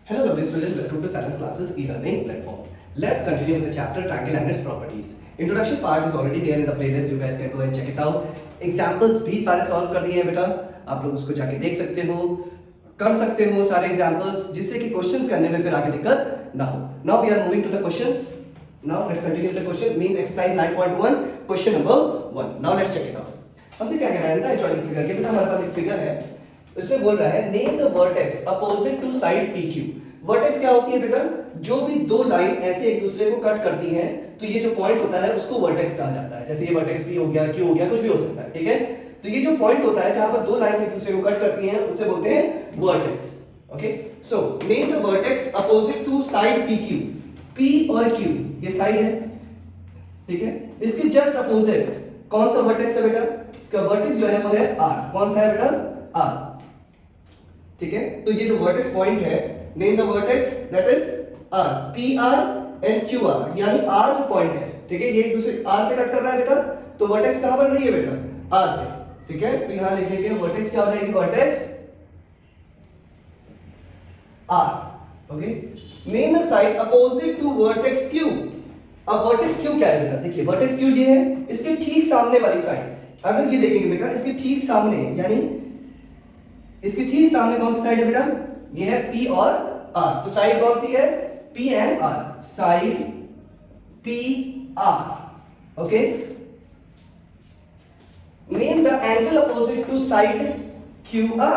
Hello lovely students, welcome to Science Classes e-learning platform. Let's continue with the chapter triangle and its properties. Introduction part is already there in the playlist. You guys can go and check it out. Examples भी सारे solve कर दिए हैं बेटा. आप लोग उसको जाके देख सकते हो, कर सकते हो सारे examples जिससे कि questions करने में फिर आगे दिक्कत ना हो. Now we are moving to the questions. Now let's continue with the question. Means exercise 9.1 question number 1. Now let's check it out. हमसे क्या कह रहा है ना joining figure के बेटा हमारे पास एक figure है. इसमें बोल रहा है name the vertex opposite to side PQ. Vertex क्या होती है बेटा? जो भी दो लाइन ऐसे एक दूसरे को कट करती हैं तो ये जो पॉइंट होता है उसको वर्टेक्स कहा जाता है. जैसे ये वर्टेक्स P हो गया, Q हो गया, कुछ भी हो सकता है. ठीक है, तो ये जो पॉइंट होता है जहां पर दो लाइंस एक दूसरे को कट करती हैं उसे बोलते हैं vertex. Okay, so name the vertex opposite to side PQ. P और Q ये साइड है. ठीक है, इसके जस्ट अपोजिट कौन सा वर्टेक्स है बेटा? इसका वर्टेक्स जो है वो है R. कौन सा है बेटा? R. ठीक है, तो ये जो वर्टेक्स पॉइंट है, name the vertex that is R. PR and QR, यानी R जो पॉइंट है, ठीक है, ये एक दूसरे R पे कट कर रहा है बेटा, तो वर्टेक्स कहां बन रही है बेटा? R पे. ठीक है, तो यहां लिखेंगे वर्टेक्स क्या हो जाएगी? Vertex R. Okay, name the side opposite to vertex Q. अब वर्टेक्स Q क्या है बेटा? देखिए वर्टेक्स Q ये है, इसके ठीक सामने वाली साइड. अगर ये देखेंगे बेटा, इसके ठीक सामने यानी इसके ठीक सामने कौन सी साइड है बेटा? ये है P और R. तो साइड कौन सी है? P and R. Side P R. Okay, name the angle opposite to side QR.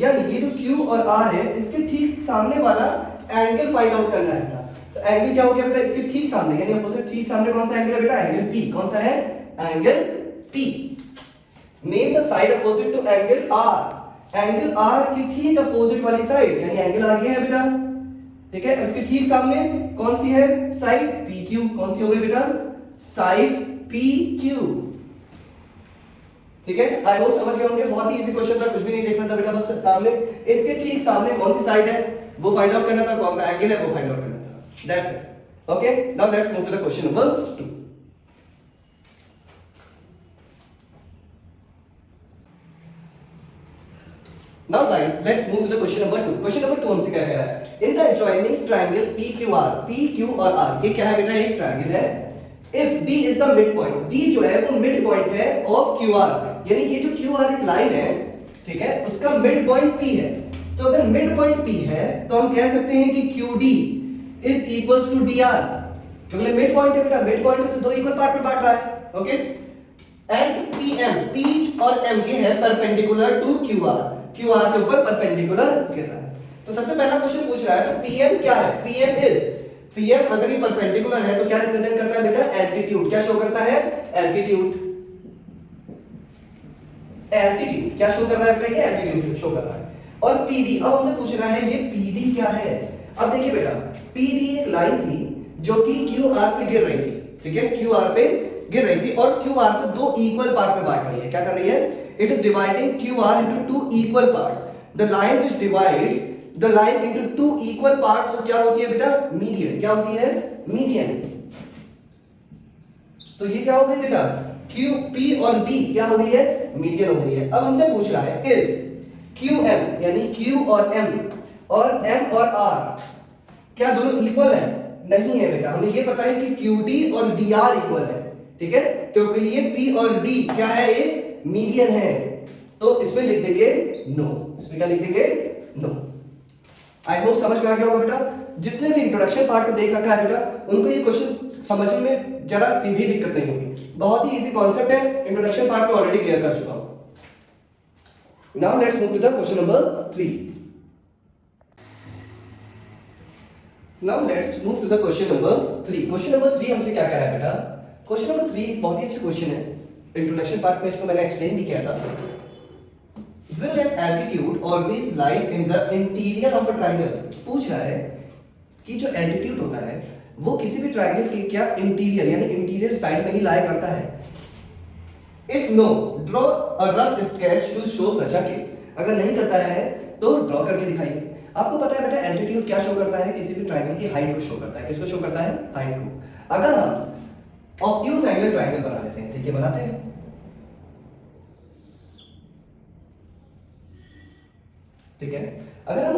यानी ये जो Q और R है इसके ठीक सामने वाला एंगल फाइंड आउट करना है बेटा. तो एंगल क्या हो गया बेटा? इसके ठीक सामने यानी अपोजिट ठीक सामने कौन सा एंगल है बेटा? Angle P. कौन सा है? Angle P. Name the side opposite to angle R. Angle R की ठीक अपोजिट वाली साइड यानी एंगल R ये है बेटा. ठीक है, इसके ठीक सामने कौन सी है? Side PQ. कौन सी हो गई बेटा? Side PQ. ठीक है, आई होप समझ गए होंगे. बहुत ही इजी क्वेश्चन था, कुछ भी नहीं देखना था बेटा, बस सामने इसके ठीक सामने कौन सी साइड है वो फाइंड आउट करना था, कौन सा एंगल है वो फाइंड आउट करना था. That's it. Okay, now let's move to the question number 2. Now guys, let's move to the question number 2. Question number 2 हमसे क्या कह रहा है? In the adjoining triangle PQR, P, Q और R, ये क्या है बेटा? एक ट्रायंगल है. If D is the midpoint, D जो है वो मिड पॉइंट है of QR, यानी ये जो QR एक लाइन है, ठीक है, उसका मिड पॉइंट P है. तो अगर मिड पॉइंट P है तो हम कह सकते हैं कि QD is equals to DR. क्योंकि मिड पॉइंट है बेटा, मिड पॉइंट तो दो इक्वल पार्ट में बांट रहा है. ओके, एंड PM, P और M ये है परपेंडिकुलर टू QR. QR के ऊपर परपेंडिकुलर गिर रहा है. तो सबसे पहला क्वेश्चन पूछ रहा है तो PM क्या है? PM अगर ये परपेंडिकुलर है तो क्या रिप्रेजेंट करता है बेटा? एल्टीट्यूड. क्या शो करता है? एल्टीट्यूड. एल्टीट्यूड क्या शो कर रहा है बेटा? ये एल्टीट्यूड शो कर रहा है. और PD, अब हमसे पूछ रहा है ये PD क्या है? अब देखिए बेटा, PD एक लाइन थी जो कि QR पे गिर रही थी. ठीक है, QR पे गिर रही थी और QR को दो इक्वल पार्ट में बांट रही है. क्या कर रही है? It is dividing QR into two equal parts. The line which divides the line into two equal parts वो क्या होती है बेटा? मीडियन. क्या होती है? मीडियन. तो ये क्या हो गई बेटा? Q, P और D क्या हो गई है? मीडियन हो गई है. अब हमसे पूछ रहा है is QM यानी Q और M और M और R क्या दोनों इक्वल है? नहीं है बेटा. हमें ये पता है कि QD और DR इक्वल है. ठीक है, क्योंकि ये P और D क्या है? ये मीडियन है. तो इसमें लिख देंगे नो. इसमें क्या लिख देंगे? नो. आई होप समझ में आ गया होगा बेटा. जिसने भी इंट्रोडक्शन पार्ट को देख रखा है बेटा उनको ये क्वेश्चन समझने में जरा सी भी दिक्कत नहीं होगी. बहुत ही इजी कॉन्सेप्ट है, इंट्रोडक्शन पार्ट में ऑलरेडी क्लियर कर चुका हूं. Now let's move to the question number 3. Now let's move to the question number 3. Question number 3 हमसे क्या कह रहा है बेटा? क्वेश्चन नंबर 3 बहुत ही अच्छा क्वेश्चन है. इंट्रोडक्शन पार्ट में इसको मैंने एक्सप्लेन भी किया था. Will an altitude always lies in the interior of a triangle? पूछ रहा है कि जो एल्टीट्यूड होता है वो किसी भी ट्रायंगल के क्या इंटीरियर यानी इंटीरियर साइड में ही लाया करता है. If no, draw a rough sketch to show such a case. अगर नहीं करता है तो ड्रॉ करके दिखाइए. आपको पता है बेटा एल्टीट्यूड क्या शो करता है? किसी भी ट्रायंगल की हाइट को शो करता है. किसको शो करता है? हाइट को. अगर हम ऑब्ट्यूज एंगल ट्रायंगल बना लेते हैं, देखिए बनाते हैं. ठीक है, अगर हम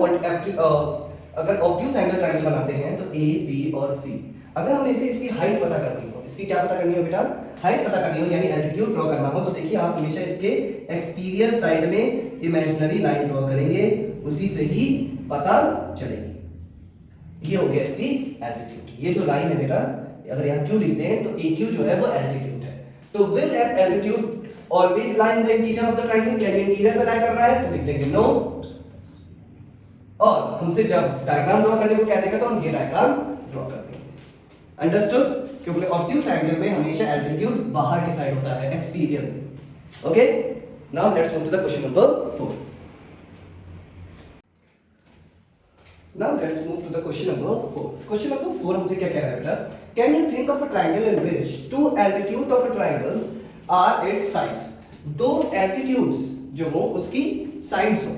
अगर ऑब्ट्यूज एंगल ट्रायंगल बनाते हैं तो ए बी और सी, अगर हमें इसे इसकी हाइट पता करनी हो, इसकी क्या पता करनी हो बेटा, हाइट पता करनी हो यानी एल्टीट्यूड ड्रॉ करना हो, तो देखिए आप हमेशा इसके एक्सटीरियर साइड में इमेजिनरी लाइन ड्रॉ करेंगे, उसी से ही पता चलेगी। ये हो गया इसकी एल्टीट्यूड। ये जो लाइन है बेटा, अगर यहाँ क्यू लिखते हैं तो ए क्यू जो है वो एल्टीट्यूड है। तो will at altitude always lie in the interior of the triangle, क्या ये इंटीरियर में लाई कर रहा है, तो लिख देंगे नो। और हमसे जब डायग्राम ड्रॉ करने को कह देगा तो हम ये डायग्राम ड्रॉ कर देंगे। अंडरस्टूड? क्योंकि ऑब्ट्यूज एंगल में हमेशा एल्टीट्यूड बाहर की साइड होता है, एक्सटीरियर में। Okay, now let's move to the question number 4। Now let's move to the question number 4. Question number 4 हमसे क्या कह रहा है बेटा? Can you think of a triangle in which two altitudes of a triangles are its sides? दो altitudes जो हो उसकी sides हो।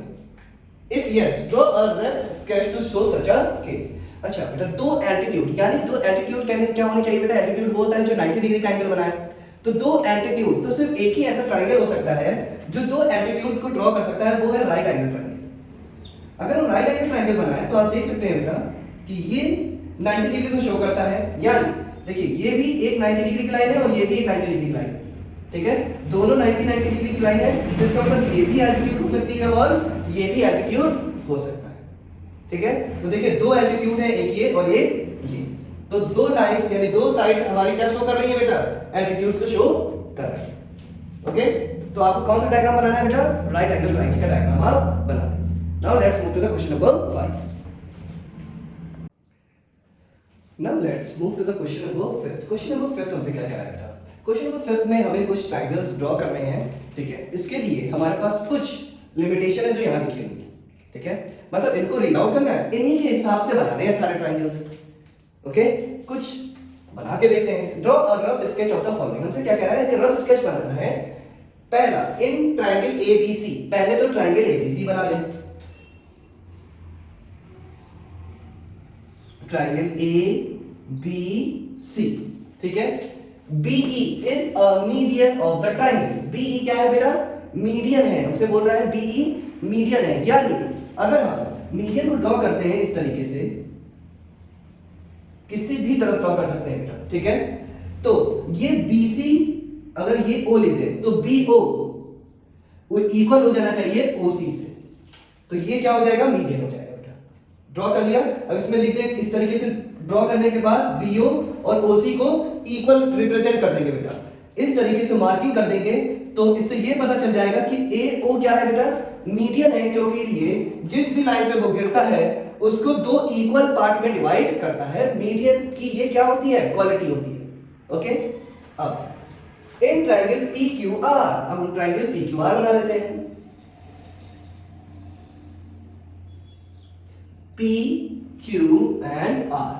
If yes, draw a rough sketch to show such a case. अच्छा बेटा, दो altitude यानी दो altitude क्या होनी चाहिए बेटा? altitude वो होता है जो 90 डिग्री का एंगल बनाए। तो दो altitude, तो सिर्फ एक ही ऐसा ट्रायंगल हो सकता है जो दो altitude को ड्रॉ कर सकता है, वो है राइट एंगल ट्रायंगल। अगर हम राइट एंगल ट्रायंगल बनाएं तो आप देख सकते हैं बेटा कि ये 90 डिग्री को शो करता है, यानी देखिए ये भी एक 90 डिग्री की लाइन है और ये भी एक 90 डिग्री की लाइन है, ठीक है, दोनों 90 डिग्री की लाइन है, जिसका मतलब ये भी एल्टीट्यूड हो सकती है और ये भी एल्टीट्यूड हो सकता है, ठीक है। तो देखिए दो एल्टीट्यूड है, एक ये और एक ये, तो दो लाइंस यानी दो साइड हमारी क्या शो कर रही है बेटा, एल्टीट्यूड्स को शो कर रही है। ओके, तो आपको कौन सा डायग्राम बनाना है बेटा, राइट एंगल ट्रायंगल का डायग्राम आप बना दें। Now let's move to the question number 5. Now let's move to the question number 5. Question number 5 हमसे क्या कह रहा है बेटा? Question number 5 में हमें कुछ ट्रायंगल्स ड्रॉ करने हैं, ठीक है। इसके लिए हमारे पास कुछ लिमिटेशन है जो यहाँ लिखी हुई है, ठीक है, मतलब इनको रीड आउट करना है, इन्हीं के हिसाब से बनाने हैं सारे ट्रायंगल्स। ओके, कुछ बना के देखते हैं। Draw a rough sketch of the following, हमसे क्या कह रहा है कि रफ स्केच बनाना है। पहला, इन ट्रायंगल एबीसी, पहले तो ट्रायंगल एबीसी बना लें। ट्रायंगल ए बी सी, ठीक है। BE is a median of the triangle, BE क्या है बेटा, मीडियन है, हमसे बोल रहा है बीई मीडियन है, यानी अगर हम मीडियन को ड्रॉ करते हैं इस तरीके से, किसी भी तरफ ड्रॉ कर सकते हैं बेटा, ठीक है। तो ये बीसी अगर ये ओ लेते हैं तो बीओ वो इक्वल हो जाना चाहिए ओसी से, तो ये क्या हो जाएगा, मीडियन हो जाएगा। ड्रॉ कर लिया, अब इसमें लिखते हैं इस तरीके से ड्रॉ करने के बाद बीओ और ओसी को इक्वल रिप्रेजेंट कर देंगे बेटा, इस तरीके से मार्किंग कर देंगे, तो इससे ये पता चल जाएगा कि ए ओ क्या है बेटा, मीडियन है, क्योंकि ये जिस भी लाइन पे वो गिरता है उसको दो इक्वल पार्ट में डिवाइड करता है। मीडियन की ये क्या होती है, क्वालिटी होती है। ओके, अब in triangle P Q R, अब हम ट्रायंगल पी क्यू आर बना लेते हैं। P, Q and R.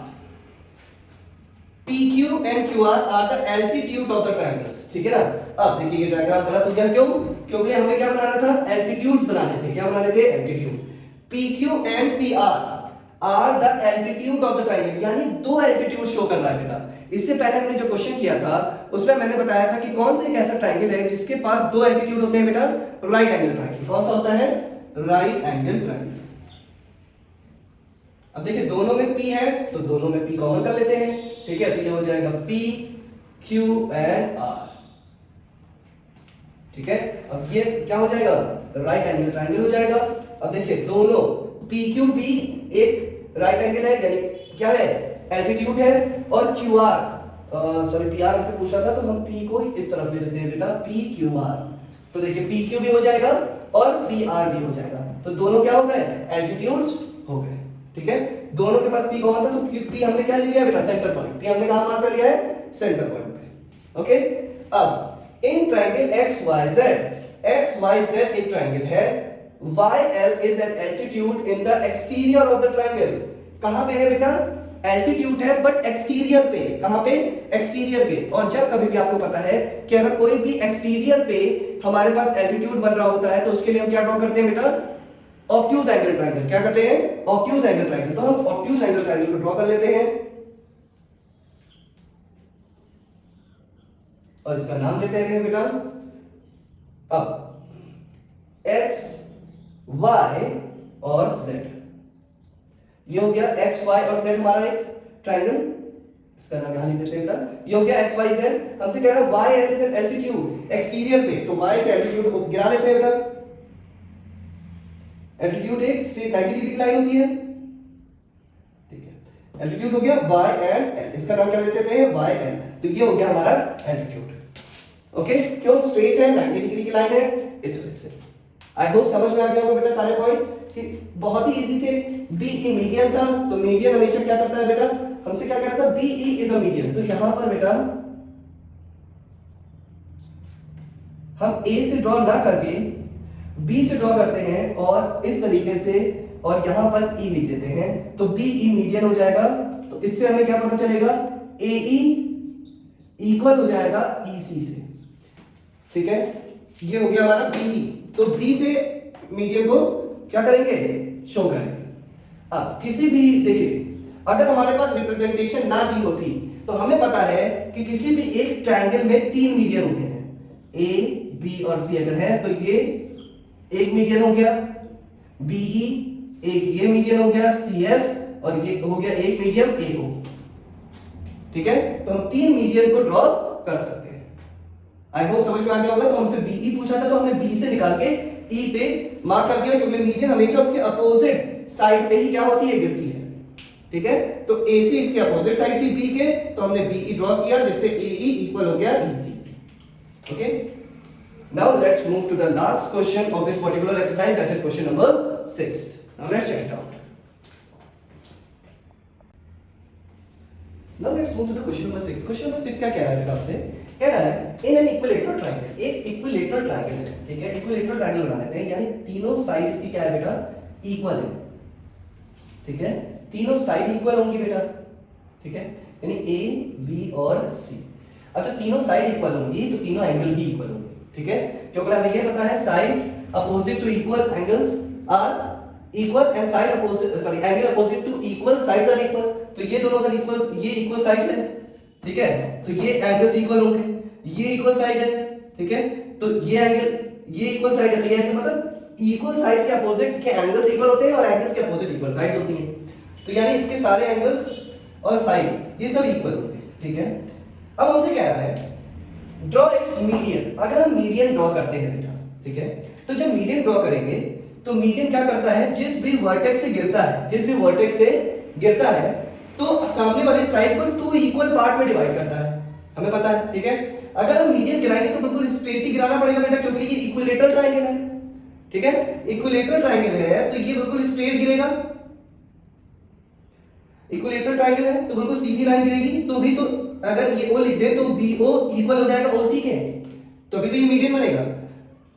PQ and QR are the altitude of the triangles, ठीक है ना। अब देखिए ये डायग्राम गलत हो गया, क्यों, क्योंकि हमें क्या बनाना था, एल्टीट्यूड बनाने थे, क्या बनाने थे, altitude. PQ and PR are the altitude of the triangle, यानी दो एल्टीट्यूड शो कर रहा है बेटा। इससे पहले हमने जो क्वेश्चन किया था उसमें मैंने बताया था कि कौन सा एक ऐसा ट्रायंगल है जिसके पास दो एल्टीट्यूड होते हैं बेटा, राइट एंगल ट्रायंगल। कौन सा होता है, राइट एंगल ट्रायंगल। अब देखिए दोनों में P है तो दोनों में P कॉमन कर लेते हैं, ठीक है, तो ये हो जाएगा P Q एंड R, ठीक है। अब ये क्या हो जाएगा, राइट एंगल ट्रायंगल हो जाएगा। अब देखिए दोनों PQ भी एक राइट एंगल है, यानी क्या है, एल्टीट्यूड है, और QR सॉरी PR हमसे पूछा था तो हम P को इस तरफ ले लेते हैं बेटा, PQR, तो देखिए PQ भी हो जाएगा और PR भी हो जाएगा, तो दोनों क्या हो गए, एल्टीट्यूड्स हो गए, ठीक है। दोनों के पास P कॉमन था तो P हमने क्या ले लिया बेटा, सेंटर पॉइंट, P हमने कहां मार्क कर लिया है, सेंटर पॉइंट पे। ओके, अब इन ट्रायंगल XYZ एक ट्रायंगल है, YL is an altitude in the exterior of the triangle, कहां पे है बेटा, एल्टीट्यूड है बट एक्सटीरियर पे, कहां पे, एक्सटीरियर पे। और जब कभी भी आपको पता है कि अगर कोई भी एक्सटीरियर पे हमारे पास एल्टीट्यूड बन रहा होता है तो उसके लिए हम क्या ड्रॉ करते हैं बेटा, ऑब्ट्यूज एंगल ट्रायंगल। क्या करते हैं, ऑब्ट्यूज एंगल ट्रायंगल, तो हम ऑब्ट्यूज एंगल ट्रायंगल को ड्रॉ कर लेते हैं और इसका नाम देते हैं बेटा, अब X Y और Z, ये हो गया एक्स वाई और जेड हमारा एक ट्राइंगल, इसका नाम यहां लिख देते हैं बेटा। ये हो गया एक्स वाई जेड। हमसे कह रहा है Y L is an altitude exterior पे, तो वाई से एल्टीट्यूड गिरा लेते हैं बेटा। एल्टीट्यूड एक स्ट्रेट 90 डिग्री की लाइन होती है, ठीक है। एल्टीट्यूड हो गया वाई एंड एल, इसका नाम क्या देते हैं वाई एल, तो ये हो गया हमारा एल्टीट्यूड। ओके, क्यों स्ट्रेट है 90 डिग्री की लाइन है इस वजह से। आई होप समझ में आ गया होगा बेटा सारे पॉइंट कि बहुत ही इजी थे। बीई मीडियन था, तो मीडियन हमेशा क्या करता है बेटा, हमसे क्या कहता है बीई इज अ मीडियन। तो यहां पर बेटा हम ए से ड्रॉ ना करके बी से ड्रॉ करते हैं और इस तरीके से, और यहां पर ई लिख देते हैं, तो बीई मीडियन हो जाएगा। तो इससे हमें क्या पता चलेगा, एई इक्वल हो जाएगा ईसी से, ठीक है। ये हो गया हमारा बीई, तो बी से मीडियन को क्या करेंगे, शो करेंगे। अब किसी भी देखिए, अगर हमारे पास रिप्रेजेंटेशन ना भी होती तो हमें पता है कि किसी भी एक ट्रायंगल में 3 मीडियन होते हैं, ए बी और सी अगर है तो ये एक मीडियन हो गया, बीई एक ये मीडियन हो गया, सीएफ और ये हो गया एक मीडियन एओ, ठीक है। तो हम 3 मीडियन को ड्रॉ कर सकते हैं। आई होप समझ में आ गया होगा। तो हमसे बीई पूछा था तो हमने बी से निकाल के ई पे मार्क कर दिया, क्योंकि मीडियन हमेशा उसके अपोजिट साइड पे ही क्या होती है, गिरती है, ठीक है। तो AC इसके अपोजिट साइड थी बी के, तो हमने BE ड्रॉ किया, जिससे AE इक्वल हो गया EC। Okay, now let's move to the last question of this particular exercise, that is question number 6। Now let's check it out. Now let's move to the question number 6। Question number 6 क्या कह रहा है बेटा आपसे, कह रहा है in an equilateral triangle, एक इक्विलेटरल ट्रायंगल है, ठीक है। इक्विलेटरल ट्रायंगल बना लेते हैं, यानी तीनों साइड्स की क्या है बेटा, इक्वल है, ठीक है। तीनों साइड इक्वल होंगी बेटा, ठीक है, यानी ए बी और सी। अब जब तीनों साइड इक्वल होंगी तो तीनों एंगल भी इक्वल होंगे, ठीक है, क्योंकि हमें ये पता है side opposite to equal angles are equal and side opposite angle opposite to equal sides are equal. तो ये दोनों अगर इक्वल, ये इक्वल साइड है, ठीक है, तो ये एंगल्स इक्वल होंगे, ये इक्वल साइड है, ठीक है, तो ये एंगल, ये इक्वल साइड है, तो ये एंगल मतलब इक्वल साइड के अपोजिट के एंगल्स इक्वल होते हैं और एंगल्स के अपोजिट इक्वल साइड्स होती हैं। तो यानी इसके सारे एंगल्स और साइड ये सब इक्वल होते हैं, ठीक है। अब हमसे कह रहा है ड्रॉ इट्स मीडियन। अगर हम मीडियन ड्रॉ करते हैं बेटा, ठीक है, तो जब मीडियन ड्रॉ करेंगे तो मीडियन क्या करता है, जिस भी वर्टेक्स से गिरता है, जिस भी वर्टेक्स से गिरता है तो सामने वाले साइड को 2 इक्वल पार्ट में डिवाइड करता है, हमें पता है, ठीक है। अगर हम मीडियन गिराएंगे तो बिल्कुल स्ट्रेट ही गिराना पड़ेगा बेटा, क्योंकि ये इक्विलेटरल ट्रायंगल है, ठीक है। इक्विलेटरल ट्रायंगल है तो ये बिल्कुल स्ट्रेट गिरेगा, इक्विलेटरल ट्रायंगल है तो बिल्कुल सीधी लाइन गिरेगी। तो भी तो अगर ये O लिख दे तो BO इक्वल हो जाएगा OC के, तो भी तो ये मीडियन बनेगा।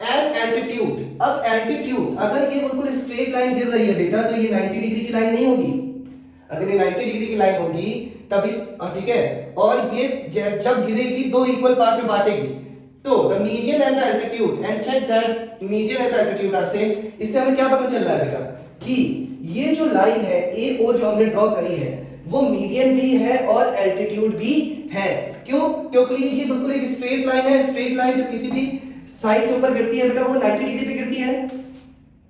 एंड एल्टीट्यूड, अब एल्टीट्यूड अगर ये बिल्कुल स्ट्रेट लाइन गिर रही है बेटा तो ये 90 डिग्री की लाइन नहीं होगी। अगर ये 90 डिग्री की लाइन होगी तभी, ठीक है, और ये जब गिरेगी 2 इक्वल पार्ट में बांटेगी, तो the median and the altitude and check that median and the altitude are same. इससे हमें क्या पता चल रहा है बेटा कि ये जो लाइन है AO जो हमने ड्रॉ करी है वो मीडियन भी है और एल्टीट्यूड भी है। क्यों? क्योंकि ये बिल्कुल एक स्ट्रेट लाइन है। स्ट्रेट लाइन जब किसी भी साइड के ऊपर गिरती है बेटा वो 90 डिग्री पे गिरती है,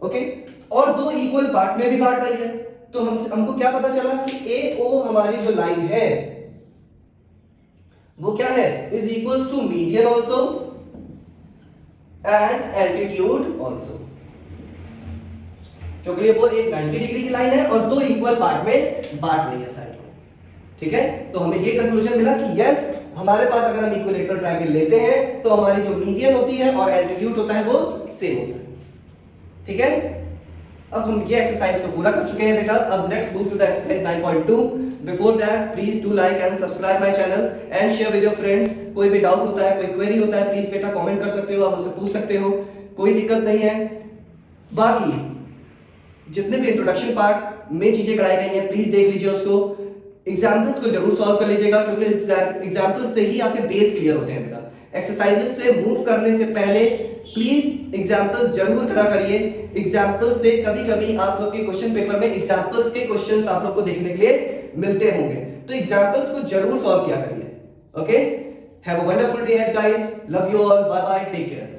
ओके, और 2 इक्वल पार्ट में भी बांट रही है। तो हमको क्या पता चला कि AO हमारी जो लाइन है वो क्या है, is equals to median also and altitude also, क्योंकि वो एक 90 डिग्री की लाइन है और 2 इक्वल पार्ट में बांट रही है साइड को, ठीक है। तो हमें ये कंक्लूजन मिला कि यस, हमारे पास अगर हम इक्विलेटरल ट्रायंगल लेते हैं तो हमारी जो मीडियन होती है और एल्टीट्यूड होता है वो सेम होता है, ठीक है। अब हम ये एक्सरसाइज को पूरा कर चुके हैं बेटा। अब let's move to the exercise 9.2। Before that please do like and subscribe my channel and share with your friends. कोई भी डाउट होता है, कोई क्वेरी होता है, प्लीज बेटा कमेंट कर सकते हो, आप मुझसे पूछ सकते हो, कोई दिक्कत नहीं है। बाकी जितने भी इंट्रोडक्शन पार्ट में चीजें कराई गई हैं प्लीज देख लीजिए उसको, एग्जाम्पल्स को जरूर सॉल्व कर लीजिएगा, क्योंकि एग्जाम्पल से ही आपके बेस क्लियर होते हैं बेटा। एक्सरसाइजेस पे मूव करने से पहले प्लीज एग्जाम्पल्स जरूर करा करिए। एग्जाम्पल से कभी कभी आप लोग के क्वेश्चन पेपर में एग्जाम्पल्स के क्वेश्चंस आप लोग को देखने के लिए मिलते होंगे, तो एग्जाम्पल्स को जरूर सॉल्व किया करिए। Okay, have a wonderful day ahead guys, love you all, bye bye, take care.